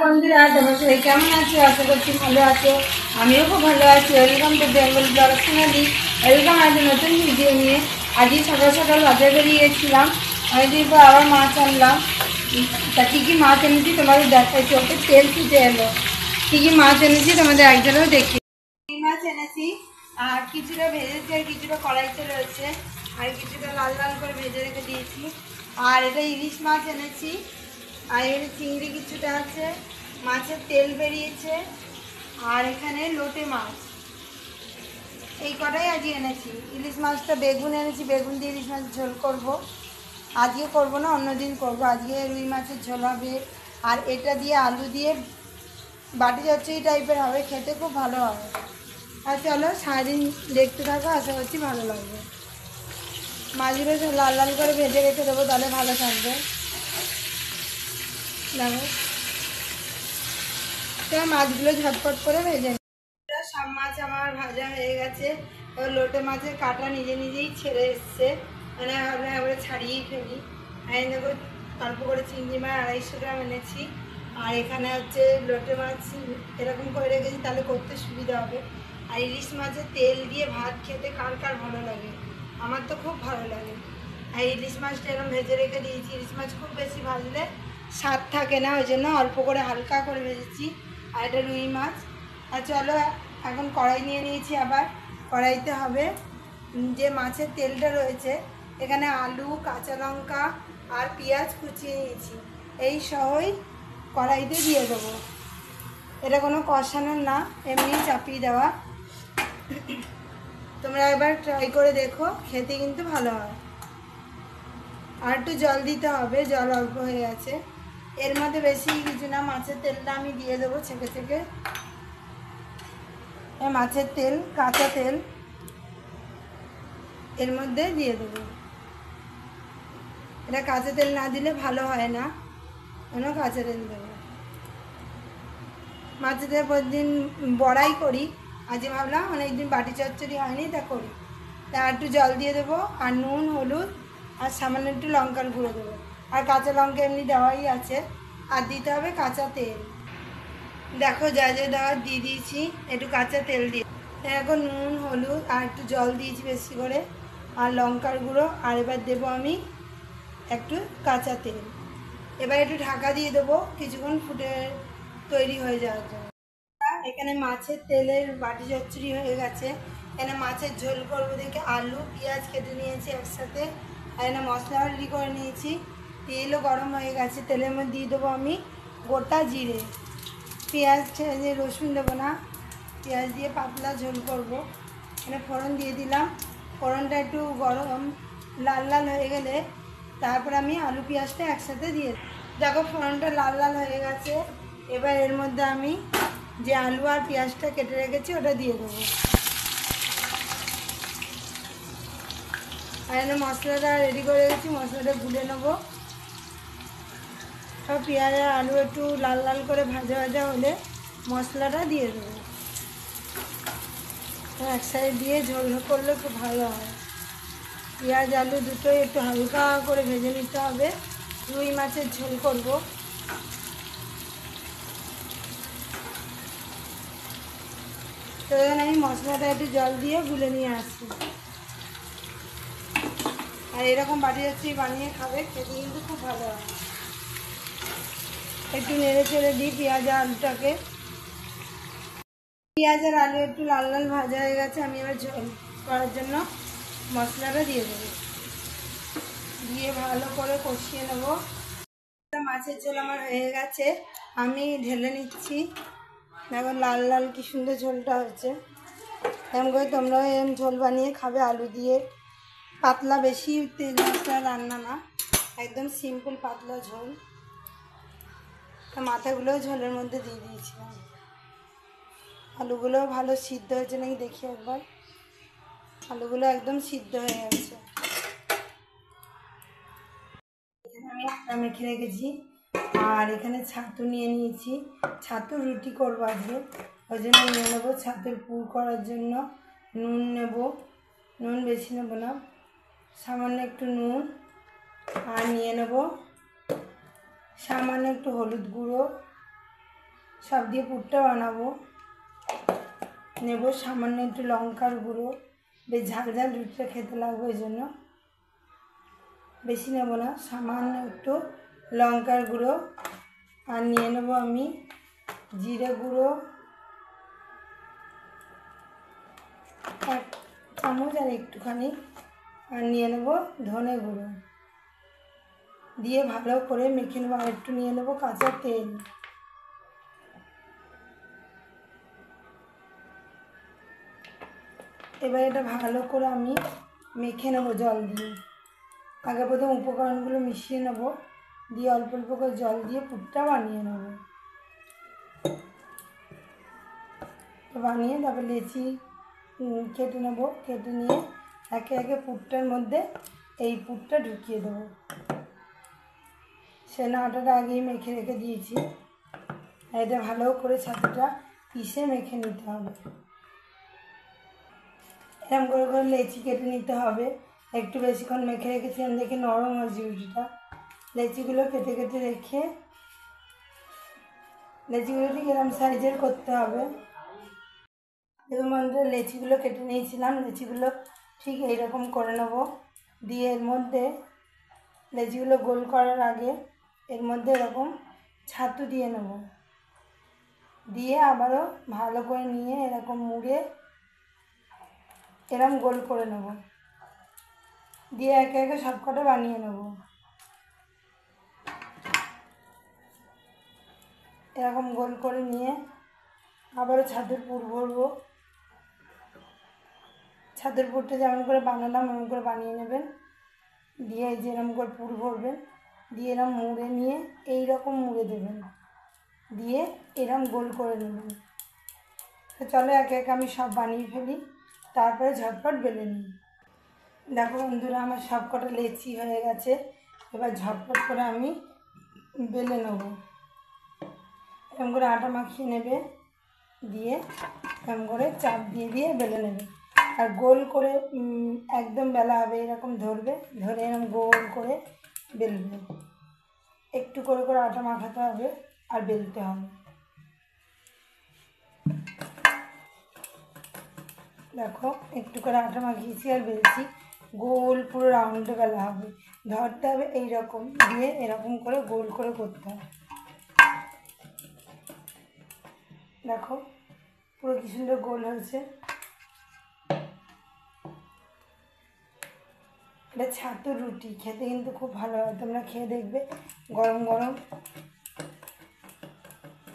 বন্ধুরা, তোমরা সবাই কেমন আছো? আশা করছি ভালো আছো। আমিও খুব ভালো আছি। Welcome to Bengal blog Sonali. Welcome আজ নতুন ভিডিও নিয়ে। আজই সকাল সকাল বাজার বেরিয়ে গেছিলাম, অনেকদিন পর আবার মাছ আনলাম। তা কী কী মাছ এনেছি তোমাদের দেখাচ্ছি। ওকে তেল ফুটে এলো। কী কী মাছ এনেছি তোমাদের একজনেও দেখি। এই মাছ এনেছি, আর কিছুটা ভেজেছি আর কিছুটা কড়াইতে রয়েছে, আর কিছুটা লাল লাল করে ভেজে রেখে দিয়েছি। আর এটা ইলিশ মাছ এনেছি, আর এখানে চিংড়ি কিছুটা আছে, মাছের তেল বেরিয়েছে, আর এখানে লোটে মাছ। এই কটাই আজকে এনেছি। ইলিশ মাছটা বেগুন এনেছি, বেগুন দিয়ে ইলিশ মাছ ঝোল করব। আজকে করব না, অন্যদিন করব। আজকে রুই মাছের ঝোল হবে, আর এটা দিয়ে আলু দিয়ে বাটি চচ্চড়ি টাইপের হবে, খেতে খুব ভালো হবে। আর চলো সারাদিন দেখতে থাকো, আশা করছি ভালো লাগবে। মাছগুলো সব লাল লাল করে ভেজে রেখে দেবো, তাহলে ভালো থাকবে। দেখো, মাছগুলো ঝটপট করে ভেজে সব মাছ আমার ভাজা হয়ে গেছে। লোটে মাছের কাঁটা নিজে নিজেই ছেড়ে এসছে, মানে একবারে ছাড়িয়েই ফেলি। আমি দেখো অল্প করে চিংড়ি মাছ 250 গ্রাম এনেছি, আর এখানে হচ্ছে লোটে মাছ এরকম করে রেখেছি, তাহলে করতে সুবিধা হবে। আর ইলিশ মাছের তেল দিয়ে ভাত খেতে কার কার ভালো লাগে? আমার তো খুব ভালো লাগে। আর ইলিশ মাছটা এরকম ভেজে রেখে দিয়েছি। ইলিশ মাছ খুব বেশি ভাজলে স্বাদ থাকে না, ওই জন্য অল্প করে হালকা করে ভেজেছি। আর এটা রুই মাছ। আর চলো এখন কড়াই নিয়ে নিয়েছি। আবার কড়াইতে হবে যে মাছের তেলটা রয়েছে, এখানে আলু, কাঁচা লঙ্কা আর পেঁয়াজ কুচিয়ে নিয়েছি, এই সহই কড়াইতে দিয়ে দেবো। এটা কোনো কষানোর না, এমনি চাপিয়ে দেওয়া। তোমরা একবার ট্রাই করে দেখো, খেতে কিন্তু ভালো হয়। আর একটু জল দিতে হবে, জল অল্প হয়ে গেছে। এর মধ্যে বেশি কিছু না, মাছের তেলটা আমি দিয়ে দেবো ছেঁকে ছেঁকে। মাছের তেল, কাঁচা তেল এর মধ্যে দিয়ে দেবো। এটা কাঁচা তেল না দিলে ভালো হয় না, কেন কাঁচা তেল দেবো। মাছের তেল প্রতিদিন বড়াই করি, আজকে ভাবলাম অনেকদিন বাটি চচ্চড়ি হয়নি, তা করি। তা একটু জল দিয়ে দেবো, আর নুন, হলুদ আর সামান্য একটু লঙ্কার গুঁড়ো দেবো। আর কাঁচা লঙ্কা এমনি দেওয়াই আছে। আর দিতে হবে কাঁচা তেল। দেখো যা যা দেওয়ার দিয়ে দিয়েছি, একটু কাঁচা তেল দিয়ে। এখন নুন, হলুদ আর একটু জল দিয়েছি বেশি করে, আর লঙ্কার গুঁড়ো। আর এবার দেবো আমি একটু কাঁচা তেল। এবার একটু ঢাকা দিয়ে দেবো কিছুক্ষণ ফুটে তৈরি হয়ে যাওয়ার জন্য। এখানে মাছের তেলের বাটি চচ্চড়ি হয়ে গেছে। এখানে মাছের ঝোল করবো দেখে আলু, পেঁয়াজ কেটে নিয়েছি একসাথে। আর এখানে মশলা রেডি করে নিয়েছি। তেলও গরম হয়ে গেছে, তেলের মধ্যে দিয়ে দেবো আমি গোটা জিরে। পেঁয়াজ দিয়ে, রসুন দেবো না, পেঁয়াজ দিয়ে পাতলা ঝোল করব। এখানে ফোড়ন দিয়ে দিলাম। ফোড়নটা একটু গরম লাল লাল হয়ে গেলে তারপর আমি আলু পেঁয়াজটা একসাথে দিয়ে দেখো ফোড়নটা লাল লাল হয়ে গেছে। এবার এর মধ্যে আমি যে আলু আর পেঁয়াজটা কেটে রেখেছি ওটা দিয়ে দেবো। আর এখানে মশলাটা রেডি করে রেখেছি, মশলাটা গুলে নেবো। সব পেঁয়াজ আর আলু একটু লাল লাল করে ভাজা ভাজা হলে মশলাটা দিয়ে দেবো। এক সাইড দিয়ে ঝোল করলে খুব ভালো হয়। পেঁয়াজ আলু দুটোই একটু হালকা করে ভেজে নিতে হবে। রুই মাছের ঝোল করব। তো এখানে আমি মশলাটা একটু জল দিয়ে গুলে নিয়ে আসছি। আর এরকম বাটি যাচ্ছি বানিয়ে খাবে, খেতে কিন্তু খুব ভালো হয়। একটু নেড়ে চেড়ে দিই পেঁয়াজ আর আলুটাকে। পেঁয়াজ আর আলু একটু লাল লাল ভাজা হয়ে গেছে, আমি এবার ঝোল করার জন্য মশলাটা দিয়ে দেবো। দিয়ে ভালো করে কষিয়ে নেব। মাছের ঝোল আমার হয়ে গেছে, আমি ঢেলে নিচ্ছি। দেখো লাল লাল কি সুন্দর ঝোলটা হচ্ছে। এরকম করে তোমরাও এরকম ঝোল বানিয়ে খাবে আলু দিয়ে। পাতলা, বেশি তেল মশলা রান্না না, একদম সিম্পল পাতলা ঝোল। মাথাগুলোও ঝোলের মধ্যে দিয়ে দিয়েছিলাম। আলুগুলোও ভালো সিদ্ধ হয়েছে নাকি দেখি একবার। আলুগুলো একদম সিদ্ধ হয়ে গেছে। আমি আটা মেখে রেখেছি, আর এখানে ছাতু নিয়ে নিয়েছি। ছাতুর রুটি করবো আজকে, ওই জন্য নিয়ে নেবো। ছাতুর পুর করার জন্য নুন নেব, নুন বেশি নেবো না, সামান্য একটু নুন। আর নিয়ে নেব সামান্য একটু হলুদ গুঁড়ো, সব দিয়ে পুরটা বানাবো। নেব সামান্য একটু লঙ্কার গুঁড়ো, বেশ ঝাল ঝাল রুটিটা খেতে লাগবে, ওই জন্য বেশি নেব না, সামান্য একটু লঙ্কার গুঁড়ো। আর নিয়ে নেব আমি জিরে গুঁড়ো 1 চামচ আর একটুখানি, আর নিয়ে নেব ধনে গুঁড়ো দিয়ে ভালো করে মেখে নেব। আর একটু নিয়ে নেব কাঁচা তেল। এবার এটা ভালো করে আমি মেখে নেব জল দিয়ে। আগে প্রথম উপকরণগুলো মিশিয়ে নেব, দিয়ে অল্প অল্প করে জল দিয়ে পুরটা বানিয়ে নেব। বানিয়ে তারপর লেচি কেটে নেব, কেটে নিয়ে একে একে পুরটার মধ্যে এই পুরটা ঢুকিয়ে দেবো। সে আটাটা আগেই মেখে রেখে দিয়েছি, এটা ভালো করে ছাতুটা পিষে মেখে নিতে হবে। এরকম করে করে লেচি কেটে নিতে হবে। একটু বেশিক্ষণ মেখে রেখেছিলাম দেখে নরম হয়েছে রুটিটা। লেচিগুলো কেটে কেটে রেখে লেচিগুলো ঠিক এরকম সাইজের করতে হবে। দেখুন বন্ধুরা, লেচিগুলো কেটে নিয়েছিলাম, লেচিগুলো ঠিক এইরকম করে নেব। দিয়ে এর মধ্যে লেচিগুলো গোল করার আগে এর মধ্যে এরকম ছাতু দিয়ে নেব, দিয়ে আবারও ভালো করে নিয়ে এরকম মুড়ে এরকম গোল করে নেব, দিয়ে একে একে সব কটা বানিয়ে নেব। এরকম গোল করে নিয়ে আবারও ছাতুর পুর ভরবো। ছাতুর পুরটা যেমন করে বানালাম এমন করে বানিয়ে নেবেন, দিয়ে যেরকম করে পুর ভরবেন, দিয়ে এরকম মুড়ে নিয়ে এই রকম মুড়ে দেবেন, দিয়ে এরকম গোল করে নেবেন। তো চলো একে একে আমি সব বানিয়ে ফেলি, তারপরে ঝটপট বেলে নিই। দেখো বন্ধুরা, আমার সব কটা লেচি হয়ে গেছে। এবার ঝটপট করে আমি বেলে নেব। এরকম করে আটা মাখিয়ে নেবে, দিয়ে এরকম করে চাপ দিয়ে দিয়ে বেলে নেবে। আর গোল করে একদম বেলা হবে, এরকম ধরবে, ধরে এরকম গোল করে বেলবে। একটু করে করে আটা মাখাতে হবে আর বেলতে হবে। দেখো একটু করে আটা মাখিয়েছি আর বেলছি, গোল পুরো রাউন্ডে বেলা হবে। ধরতে হবে এইরকম, দিয়ে এরকম করে গোল করে করতে হবে। দেখো পুরো কি সুন্দর গোল হয়েছে। এটা ছাতুর রুটি, খেতে কিন্তু খুব ভালো হয়, তোমরা খেয়ে দেখবে। গরম গরম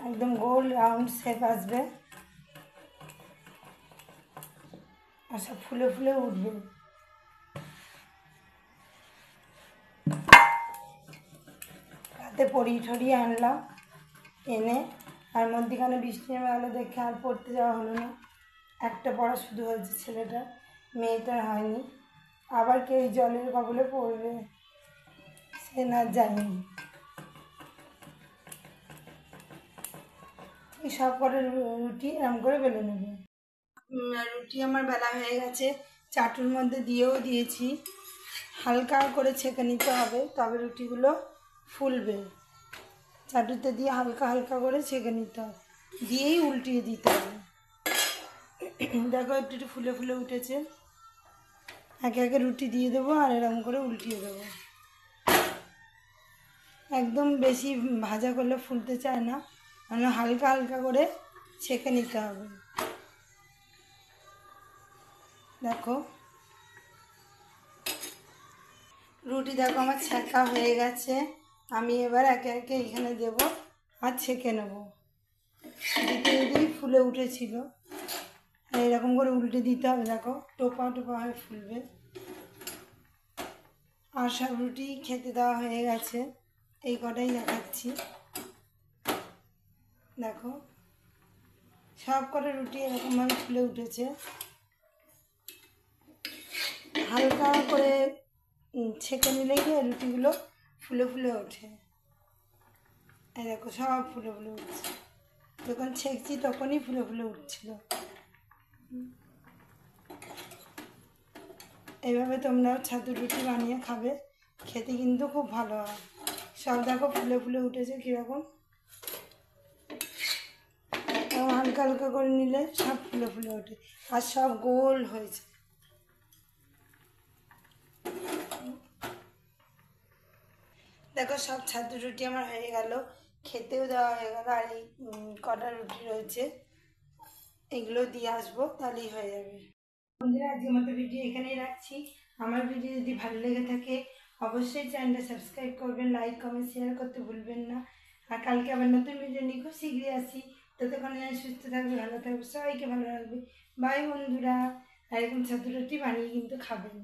একদম গোল রাউন্ড শেপ আসবে, আর সব ফুলে ফুলে উঠবে। রাতে পরিয়ে ঠরিয়ে আনলাম, এনে আর মধ্যিখানে বৃষ্টি নেমে গেলো দেখে আর পড়তে যাওয়া হলো না। একটা পড়া শুধু হয়েছে ছেলেটার, মেয়েটার হয়নি। আবার কেউ জলের কবলে পড়বে, সে না যায়নি। এই সব করে রুটি এরম করে বেলে নেবে। রুটি আমার বেলা হয়ে গেছে, চাটুর মধ্যে দিয়েও দিয়েছি। হালকা করে ছেঁকে নিতে হবে, তবে রুটিগুলো ফুলবে। চাটুতে দিয়ে হালকা হালকা করে ছেঁকে নিতে হবে, দিয়েই উল্টিয়ে দিতে হবে। দেখো একটু একটু ফুলে ফুলে উঠেছে। একে একে রুটি দিয়ে দেবো আর এরকম করে উল্টিয়ে দেবো। একদম বেশি ভাজা করলে ফুলতে চায় না, মানে হালকা হালকা করে ছেঁকে নিতে হবে। দেখো রুটি দেখো আমার ছেঁকা হয়ে গেছে। আমি এবার একে একে এখানে দেব আর ছেঁকে নেব। দিতে দিতেই ফুলে উঠেছিল, এইরকম করে উল্টে দিতে হবে। দেখো টোপা টোপা হয়ে ফুলবে। আর সব রুটি খেতে দেওয়া হয়ে গেছে, এই কটাই দেখাচ্ছি। দেখো সব কটা রুটি এরকমভাবে ফুলে উঠেছে। হালকা করে ছেঁকে নিলে গিয়ে রুটিগুলো ফুলে ফুলে ওঠে। এই দেখো সব ফুলে ফুলে উঠছে, যখন ছেঁকছি তখনই ফুলে ফুলে উঠছিল। এইভাবে তোমরাও ছাতুর রুটি বানিয়ে খাবে, খেতে কিন্তু খুব ভালো হয়। সব দেখো ফুলে ফুলে উঠেছে কীরকম। হালকা হালকা করে নিলে সব ফুলে ফুলে ওঠে আর সব গোল হয়েছে। দেখো সব ছাতু রুটি আমার হয়ে গেল, খেতেও দেওয়া হয়ে গেল। আর এই কটা রুটি রয়েছে, এগুলো দিয়ে আসবো, তাহলেই হয়ে যাবে। বন্ধুরা আজকের মতো ভিডিও এখানেই রাখছি। আমার ভিডিও যদি ভালো লেগে থাকে অবশ্যই চ্যানেলটা সাবস্ক্রাইব করবেন, লাইক কমেন্ট শেয়ার করতে ভুলবেন না। আর কালকে আবার নতুন ভিডিও নিয়ে খুব শীঘ্রই আসি। ততক্ষণে সুস্থ থাকবে, ভালো থাকবে, সবাইকে ভালো রাখবে। বাই বন্ধুরা। আর এরকম ছাতু রুটি বানিয়ে কিন্তু খাবেন।